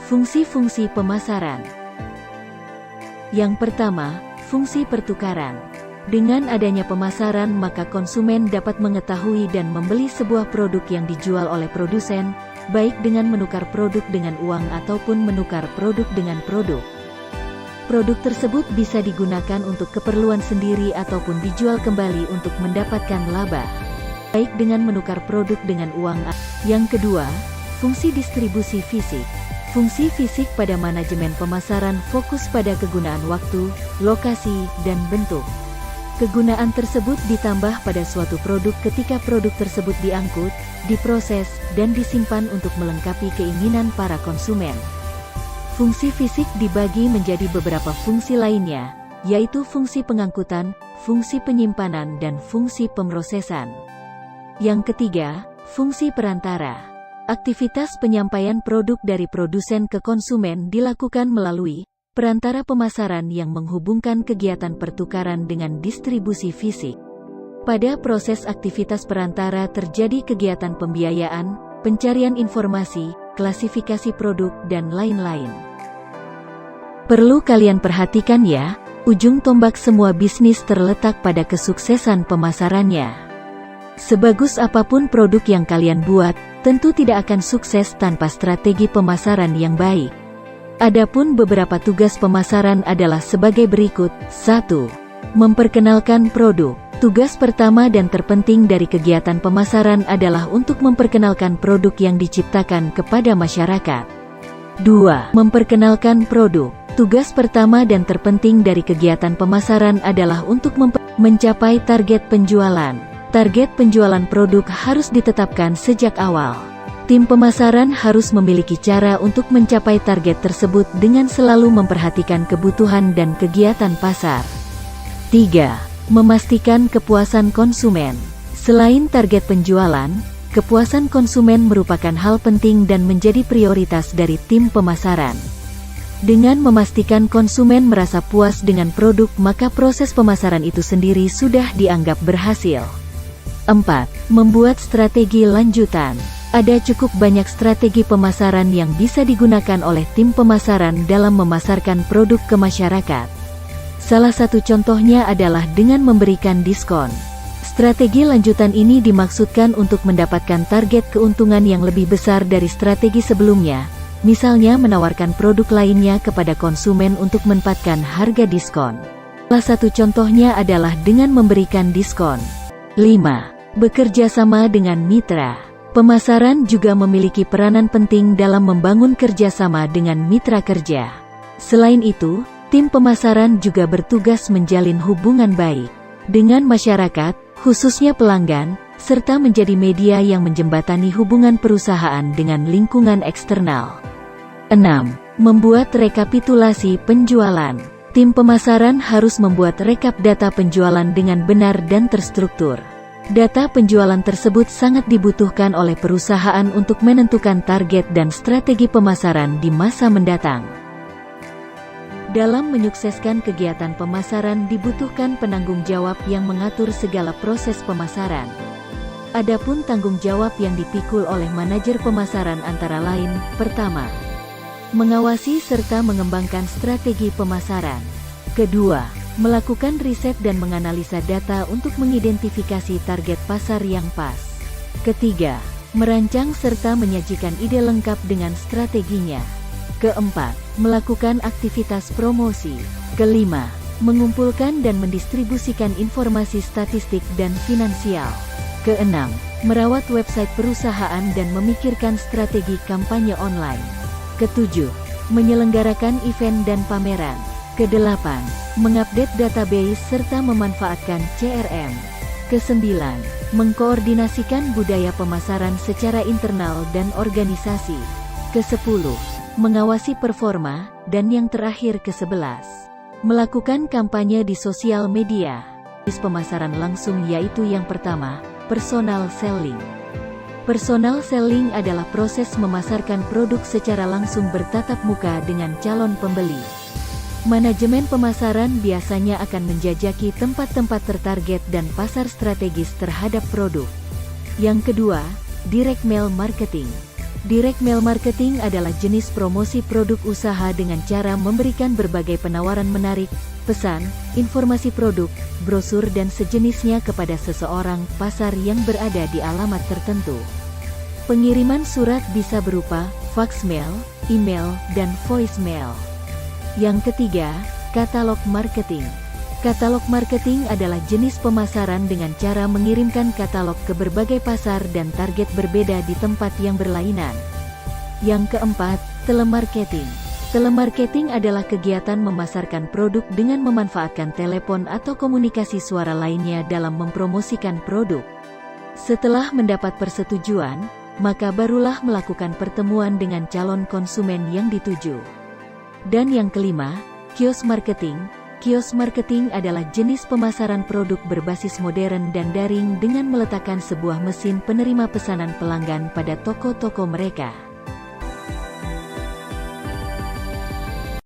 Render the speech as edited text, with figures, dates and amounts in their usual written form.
Fungsi-fungsi pemasaran. Yang pertama, fungsi pertukaran. Dengan adanya pemasaran, maka konsumen dapat mengetahui dan membeli sebuah produk yang dijual oleh produsen, baik dengan menukar produk dengan uang ataupun menukar produk dengan produk. Produk tersebut bisa digunakan untuk keperluan sendiri ataupun dijual kembali untuk mendapatkan laba, baik dengan menukar produk dengan uang. Yang kedua, fungsi distribusi fisik. Fungsi fisik pada manajemen pemasaran fokus pada kegunaan waktu, lokasi, dan bentuk. Kegunaan tersebut ditambah pada suatu produk ketika produk tersebut diangkut, diproses, dan disimpan untuk melengkapi keinginan para konsumen. Fungsi fisik dibagi menjadi beberapa fungsi lainnya, yaitu fungsi pengangkutan, fungsi penyimpanan, dan fungsi pemrosesan. Yang ketiga, fungsi perantara. Aktivitas penyampaian produk dari produsen ke konsumen dilakukan melalui perantara pemasaran yang menghubungkan kegiatan pertukaran dengan distribusi fisik. Pada proses aktivitas perantara terjadi kegiatan pembiayaan, pencarian informasi, klasifikasi produk, dan lain-lain. Perlu kalian perhatikan ya, ujung tombak semua bisnis terletak pada kesuksesan pemasarannya. Sebagus apapun produk yang kalian buat, tentu tidak akan sukses tanpa strategi pemasaran yang baik. Adapun beberapa tugas pemasaran adalah sebagai berikut. 1. Memperkenalkan produk. Tugas pertama dan terpenting dari kegiatan pemasaran adalah untuk memperkenalkan produk yang diciptakan kepada masyarakat. 2. Memperkenalkan produk. Tugas pertama dan terpenting dari kegiatan pemasaran adalah untuk mencapai target penjualan. Target penjualan produk harus ditetapkan sejak awal. Tim pemasaran harus memiliki cara untuk mencapai target tersebut dengan selalu memperhatikan kebutuhan dan kegiatan pasar. 3. Memastikan kepuasan konsumen. Selain target penjualan, kepuasan konsumen merupakan hal penting dan menjadi prioritas dari tim pemasaran. Dengan memastikan konsumen merasa puas dengan produk, maka proses pemasaran itu sendiri sudah dianggap berhasil. 4. Membuat strategi lanjutan. Ada cukup banyak strategi pemasaran yang bisa digunakan oleh tim pemasaran dalam memasarkan produk ke masyarakat. Salah satu contohnya adalah dengan memberikan diskon. Strategi lanjutan ini dimaksudkan untuk mendapatkan target keuntungan yang lebih besar dari strategi sebelumnya, misalnya menawarkan produk lainnya kepada konsumen untuk mendapatkan harga diskon. Salah satu contohnya adalah dengan memberikan diskon. 5. Bekerja sama dengan mitra. Pemasaran juga memiliki peranan penting dalam membangun kerjasama dengan mitra kerja. Selain itu, tim pemasaran juga bertugas menjalin hubungan baik dengan masyarakat, khususnya pelanggan, serta menjadi media yang menjembatani hubungan perusahaan dengan lingkungan eksternal. 6. Membuat rekapitulasi penjualan. Tim pemasaran harus membuat rekap data penjualan dengan benar dan terstruktur. Data penjualan tersebut sangat dibutuhkan oleh perusahaan untuk menentukan target dan strategi pemasaran di masa mendatang. Dalam menyukseskan kegiatan pemasaran dibutuhkan penanggung jawab yang mengatur segala proses pemasaran. Adapun tanggung jawab yang dipikul oleh manajer pemasaran antara lain, pertama, mengawasi serta mengembangkan strategi pemasaran. Kedua, melakukan riset dan menganalisa data untuk mengidentifikasi target pasar yang pas. Ketiga, merancang serta menyajikan ide lengkap dengan strateginya. Keempat, melakukan aktivitas promosi. Kelima, mengumpulkan dan mendistribusikan informasi statistik dan finansial. Keenam, merawat website perusahaan dan memikirkan strategi kampanye online. Ketujuh, menyelenggarakan event dan pameran. Kedelapan, mengupdate database serta memanfaatkan CRM. Kesembilan, mengkoordinasikan budaya pemasaran secara internal dan organisasi. Kesepuluh, mengawasi performa, dan yang terakhir ke-11, melakukan kampanye di sosial media. Pemasaran langsung yaitu yang pertama, personal selling. Personal selling adalah proses memasarkan produk secara langsung bertatap muka dengan calon pembeli. Manajemen pemasaran biasanya akan menjajaki tempat-tempat tertarget dan pasar strategis terhadap produk. Yang kedua, direct mail marketing. Direct mail marketing adalah jenis promosi produk usaha dengan cara memberikan berbagai penawaran menarik, pesan, informasi produk, brosur dan sejenisnya kepada seseorang pasar yang berada di alamat tertentu. Pengiriman surat bisa berupa fax mail, email, dan voicemail. Yang ketiga, katalog marketing. Katalog marketing adalah jenis pemasaran dengan cara mengirimkan katalog ke berbagai pasar dan target berbeda di tempat yang berlainan. Yang keempat, telemarketing. Telemarketing adalah kegiatan memasarkan produk dengan memanfaatkan telepon atau komunikasi suara lainnya dalam mempromosikan produk. Setelah mendapat persetujuan, maka barulah melakukan pertemuan dengan calon konsumen yang dituju. Dan yang kelima, kios marketing. Kios marketing adalah jenis pemasaran produk berbasis modern dan daring dengan meletakkan sebuah mesin penerima pesanan pelanggan pada toko-toko mereka.